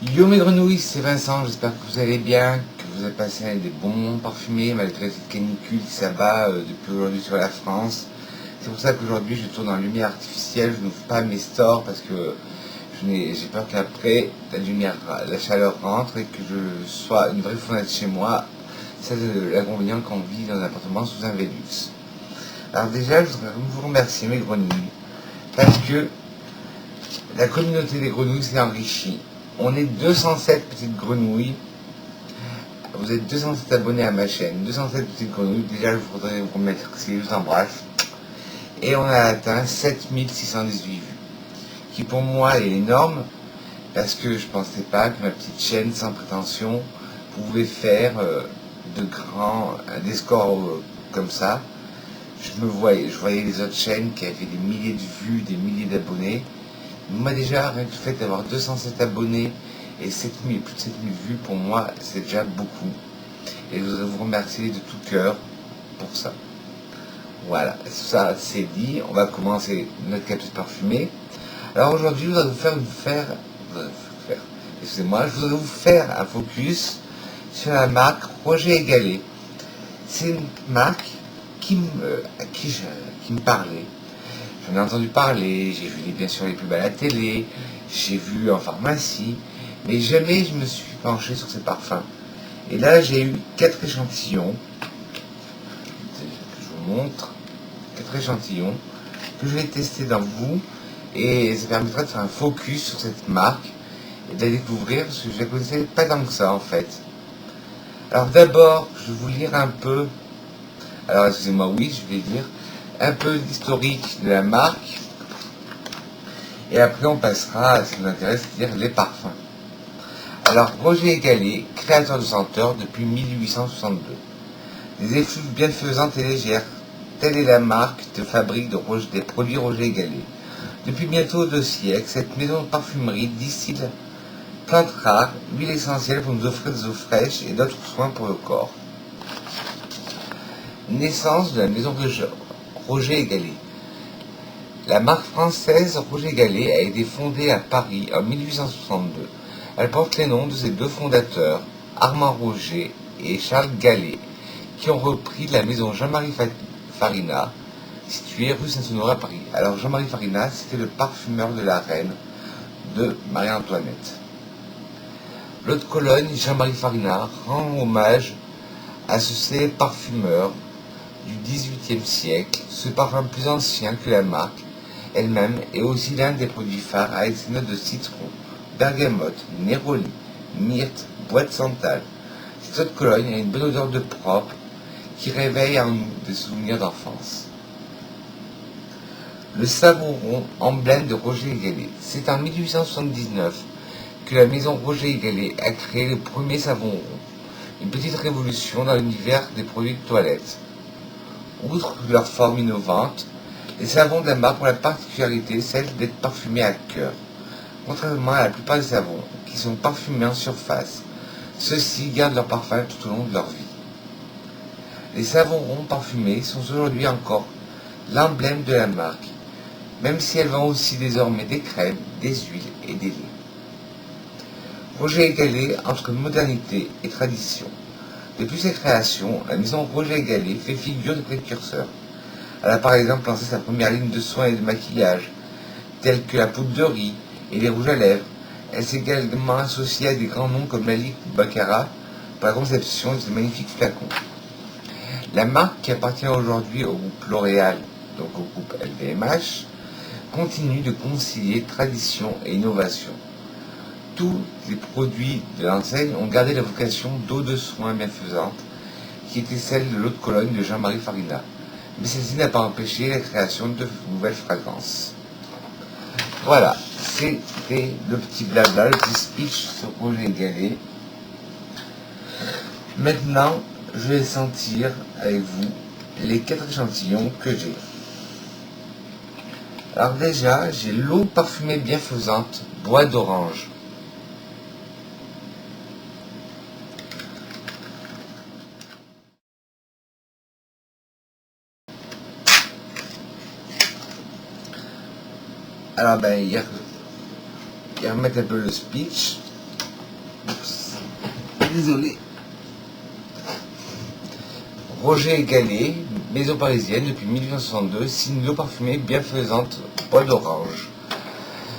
Yo mes grenouilles, c'est Vincent, j'espère que vous allez bien, que vous avez passé des bons moments parfumés malgré cette canicule qui s'abat depuis aujourd'hui sur la France. C'est pour ça qu'aujourd'hui je tourne en lumière artificielle, je n'ouvre pas mes stores parce que j'ai peur qu'après la chaleur rentre et que je sois une vraie fenêtre chez moi. C'est l'inconvénient quand on vit dans un appartement sous un Velux. Alors déjà, je voudrais vous remercier mes grenouilles parce que la communauté des grenouilles s'est enrichie. On est 207 petites grenouilles. Vous êtes 207 abonnés à ma chaîne. 207 petites grenouilles. Déjà, je voudrais vous remercier. Je vous embrasse. Et on a atteint 7618 vues. Qui pour moi est énorme. Parce que je ne pensais pas que ma petite chaîne sans prétention pouvait faire des scores comme ça. Je voyais les autres chaînes qui avaient des milliers de vues, des milliers d'abonnés. Moi déjà, rien que le fait d'avoir 207 abonnés et plus de 7000 vues, pour moi, c'est déjà beaucoup. Et je voudrais vous remercier de tout cœur pour ça. Voilà, ça c'est dit, on va commencer notre capsule parfumée. Alors aujourd'hui, je voudrais je voudrais vous faire un focus sur la marque Roger & Gallet. C'est une marque qui me parlait. J'en ai entendu parler, j'ai vu bien sûr les pubs à la télé, j'ai vu en pharmacie, mais jamais je me suis penché sur ces parfums. Et là, j'ai eu 4 échantillons, que je vous montre, 4 échantillons, que je vais tester dans vous, et ça permettra de faire un focus sur cette marque, et de la découvrir, parce que je ne la connaissais pas tant que ça, en fait. Alors d'abord, je vais vous lire un peu, alors excusez-moi, oui, je vais lire, un peu l'historique de la marque, et après on passera à ce qui nous intéresse, c'est-à-dire les parfums. Alors Roger & Gallet, créateur de senteurs depuis 1862. Des effluves bienfaisantes et légères, telle est la marque de fabrique des produits Roger & Gallet. Depuis bientôt 2 siècles, cette maison de parfumerie distille plantes rares, huiles essentielles pour nous offrir des eaux fraîches et d'autres soins pour le corps. Naissance de la maison Roger & Gallet. La marque française Roger & Gallet a été fondée à Paris en 1862. Elle porte les noms de ses 2 fondateurs, Armand Roger et Charles Gallet, qui ont repris la maison Jean-Marie Farina, située rue Saint-Honoré à Paris. Alors Jean-Marie Farina, c'était le parfumeur de la reine de Marie-Antoinette. L'eau de Cologne, Jean-Marie Farina, rend hommage à ce célèbre parfumeur du XVIIIe siècle, ce parfum plus ancien que la marque elle-même est aussi l'un des produits phares avec ses notes de citron, bergamote, néroli, myrte, bois de santal. Cette eau de Cologne a une bonne odeur de propre qui réveille en nous des souvenirs d'enfance. Le savon rond, emblème de Roger & Gallet. C'est en 1879 que la maison Roger & Gallet a créé le premier savon rond, une petite révolution dans l'univers des produits de toilette. Outre leur forme innovante, les savons de la marque ont la particularité, celle d'être parfumés à cœur. Contrairement à la plupart des savons, qui sont parfumés en surface, ceux-ci gardent leur parfum tout au long de leur vie. Les savons ronds parfumés sont aujourd'hui encore l'emblème de la marque, même si elle vend aussi désormais des crèmes, des huiles et des laits. Roger & Gallet entre modernité et tradition. Depuis sa création, la maison Roger & Gallet fait figure de précurseur. Elle a par exemple lancé sa première ligne de soins et de maquillage, tels que la poudre de riz et les rouges à lèvres. Elle s'est également associée à des grands noms comme Lalique ou Baccarat pour la conception de ces magnifiques flacons. La marque, qui appartient aujourd'hui au groupe L'Oréal, donc au groupe LVMH, continue de concilier tradition et innovation. Tous les produits de l'enseigne ont gardé la vocation d'eau de soin bienfaisante, qui était celle de l'eau de Cologne de Jean-Marie Farina. Mais celle-ci n'a pas empêché la création de nouvelles fragrances. Voilà, c'était le petit blabla, le petit speech sur Roger & Gallet. Maintenant, je vais sentir avec vous les 4 échantillons que j'ai. Alors déjà, j'ai l'eau parfumée bienfaisante, bois d'orange. Alors il y a remettre un peu le speech. Oups. Désolé. Roger Gallet, maison parisienne depuis 1862, signe l'eau parfumée bienfaisante bois d'orange.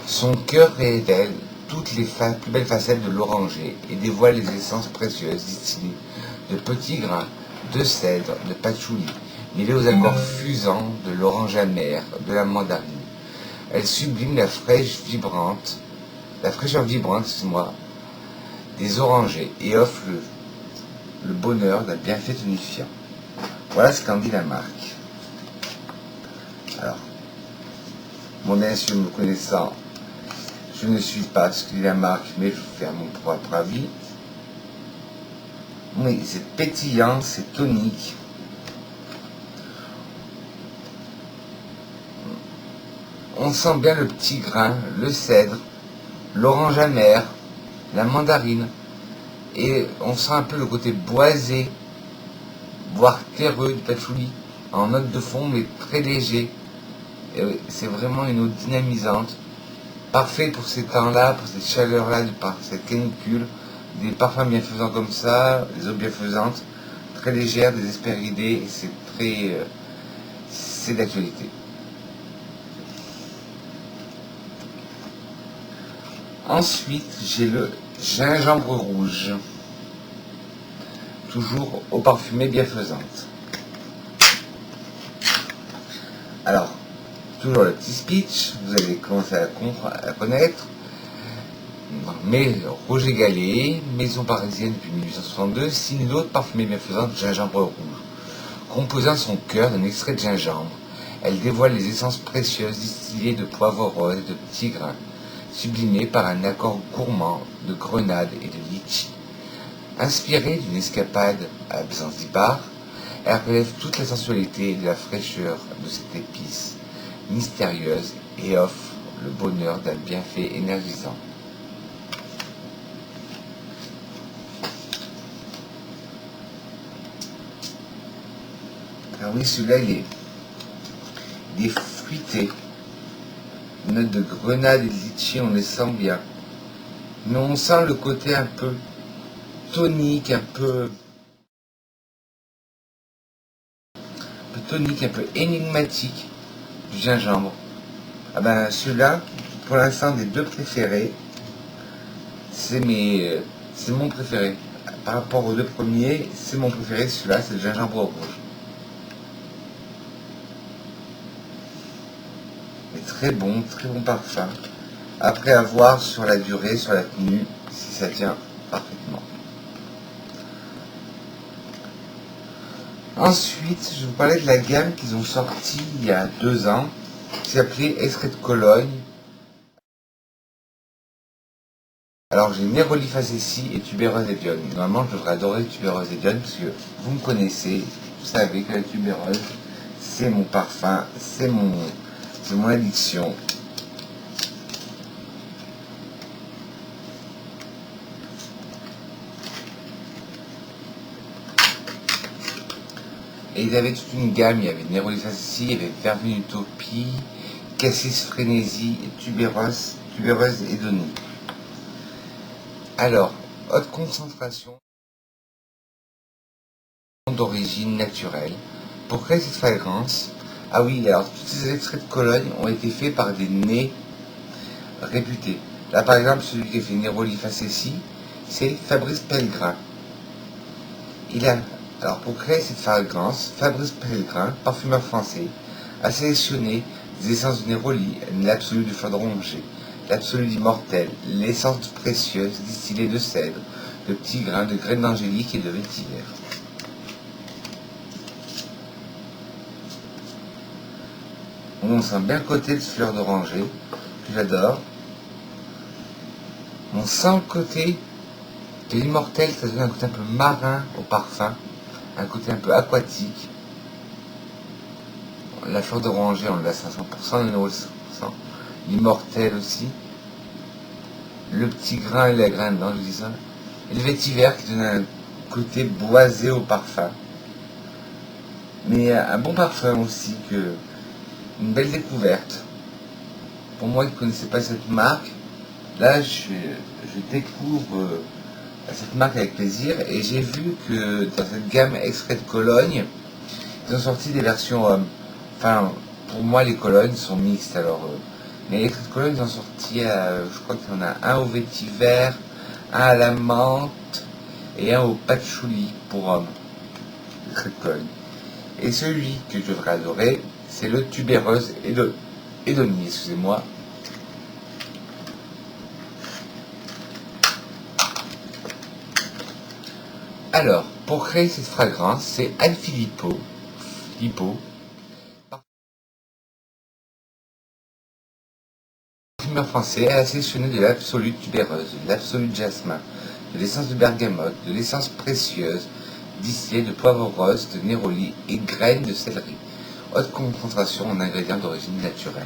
Son cœur révèle toutes les plus belles facettes de l'oranger et dévoile les essences précieuses distillées de petits grains, de cèdre, de patchouli, mêlés aux accords fusants de l'orange amère, de la mandarine. Elle sublime la fraîcheur vibrante, des orangers et offre le bonheur d'un bienfait tonifiant. Voilà ce qu'en dit la marque. Alors, moi bien sûr, me connaissant, je ne suis pas ce que dit la marque, mais je vais faire mon propre avis. Oui, c'est pétillant, c'est tonique. On sent bien le petit grain, le cèdre, l'orange amère, la mandarine. Et on sent un peu le côté boisé, voire terreux du patchouli, en note de fond, mais très léger. C'est vraiment une eau dynamisante. Parfait pour ces temps-là, pour cette chaleur-là, par cette canicule. Des parfums bienfaisants comme ça, des eaux bienfaisantes, très légères, des hespéridés, et c'est très... c'est d'actualité. Ensuite, j'ai le gingembre rouge, toujours eau parfumée bienfaisante. Alors, toujours le petit speech, vous allez commencer à connaître. Mais Roger Gallet, maison parisienne depuis 1862, signe l'eau parfumée bienfaisante gingembre rouge. Composant son cœur d'un extrait de gingembre, elle dévoile les essences précieuses distillées de poivre rose et de petits grains, sublimées par un accord gourmand de grenade et de litchi. Inspirée d'une escapade à Zanzibar, elle relève toute la sensualité et la fraîcheur de cette épice mystérieuse et offre le bonheur d'un bienfait énergisant. Ah oui, celui-là, il est fruité. Les notes de grenade et de litchi, on les sent bien. Mais on sent le côté un peu tonique, un peu énigmatique du gingembre. Ah ben, celui-là, pour l'instant, des deux préférés, c'est mon préféré. Par rapport aux deux premiers, c'est mon préféré, celui-là, c'est le gingembre rouge. Très bon parfum. Après avoir sur la durée, sur la tenue, si ça tient parfaitement. Ensuite, je vous parlais de la gamme qu'ils ont sortie il y a 2 ans, qui s'appelait Extrait de Cologne. Alors j'ai Neroli Facessi et Tubéreuse Edione. Normalement, je devrais adorer Tubéreuse Edione parce que vous me connaissez, vous savez que la tubéreuse, c'est mon parfum, c'est mon addiction. Et ils avaient toute une gamme, il y avait Neroli Facessi, il y avait Verveine Utopie, Cassis Frénésie et Tubéreuse Edonie. Alors, haute concentration d'origine naturelle. Pour créer cette fragrance, ah oui, alors tous ces extraits de Cologne ont été faits par des nez réputés. Là par exemple, celui qui a fait Neroli Facessi, c'est Fabrice Pellegrin. Alors pour créer cette fragrance, Fabrice Pellegrin, parfumeur français, a sélectionné des essences de Neroli, l'absolu de fleur d'oranger, l'absolu d'immortel, l'essence précieuse distillée de cèdre, de petits grains, de graines d'angélique et de vétiver. On sent bien le côté de fleur d'oranger, que j'adore. On sent le côté de l'immortel, ça donne un côté un peu marin au parfum, un côté un peu aquatique. La fleur d'oranger, on l'a à 500%, le Neroli 100%. L'immortel aussi. Le petit grain et la graine, non, je dis ça. Et le vétiver qui donne un côté boisé au parfum. Mais un bon parfum aussi, une belle découverte. Pour moi qui ne connaissais pas cette marque, là je découvre à cette marque avec plaisir, et j'ai vu que dans cette gamme extrait de Cologne, ils ont sorti des versions hommes. Enfin, pour moi, les colognes sont mixtes, alors... mais les extraits de Cologne, ils ont sorti, je crois qu'il y en a un au vétiver, un à la menthe, et un au patchouli pour hommes. Extrait de Cologne. Et celui que je devrais adorer, c'est le tubéreuse Edonie, excusez-moi. Alors, pour créer cette fragrance, c'est Anne Filippo, parfumeur français. Elle a sélectionné de l'absolute tubéreuse, de l'absolute jasmin, de l'essence de bergamote, de l'essence précieuse, distillée de poivre rose, de néroli et graines de céleri. Haute concentration en ingrédients d'origine naturelle.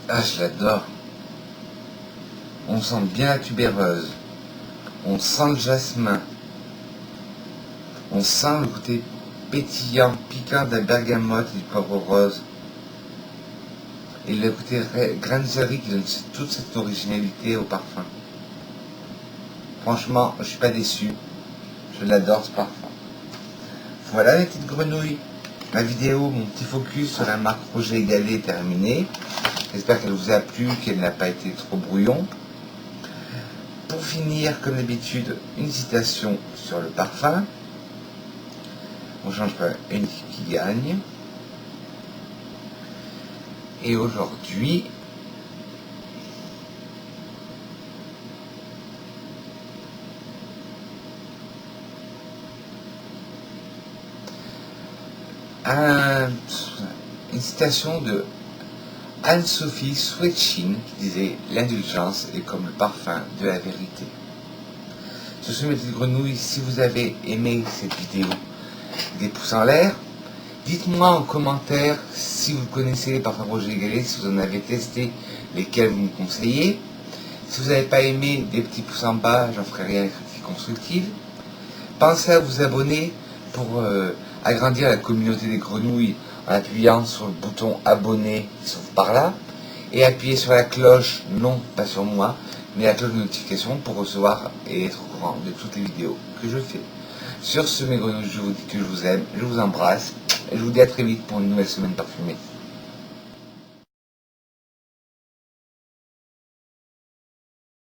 Ah, je l'adore. On sent bien la tubéreuse. On sent le jasmin. On sent le côté pétillant, piquant de la bergamote et du poivre rose. Et le côté grain de céleri qui donne toute cette originalité au parfum. Franchement, je suis pas déçu. Je l'adore ce parfum. Voilà les petites grenouilles. Ma vidéo, mon petit focus sur la marque Roger & Gallet est terminé. J'espère qu'elle vous a plu, qu'elle n'a pas été trop brouillon. Pour finir, comme d'habitude, une citation sur le parfum. On change pas une qui gagne. Et aujourd'hui, une citation de Anne-Sophie Swetchin qui disait « L'indulgence est comme le parfum de la vérité ». Sur ce, mes petites grenouilles, si vous avez aimé cette vidéo, des pouces en l'air. Dites-moi en commentaire si vous connaissez les parfums Roger & Gallet, si vous en avez testé, lesquels vous me conseillez. Si vous n'avez pas aimé, des petits pouces en bas, j'en ferai rien de critique constructive. Pensez à vous abonner pour agrandir la communauté des grenouilles en appuyant sur le bouton abonner qui se trouve par là. Et appuyez sur la cloche, non pas sur moi, mais la cloche de notification pour recevoir et être au courant de toutes les vidéos que je fais. Sur ce, mes grenouilles, je vous dis que je vous aime, je vous embrasse, et je vous dis à très vite pour une nouvelle semaine parfumée.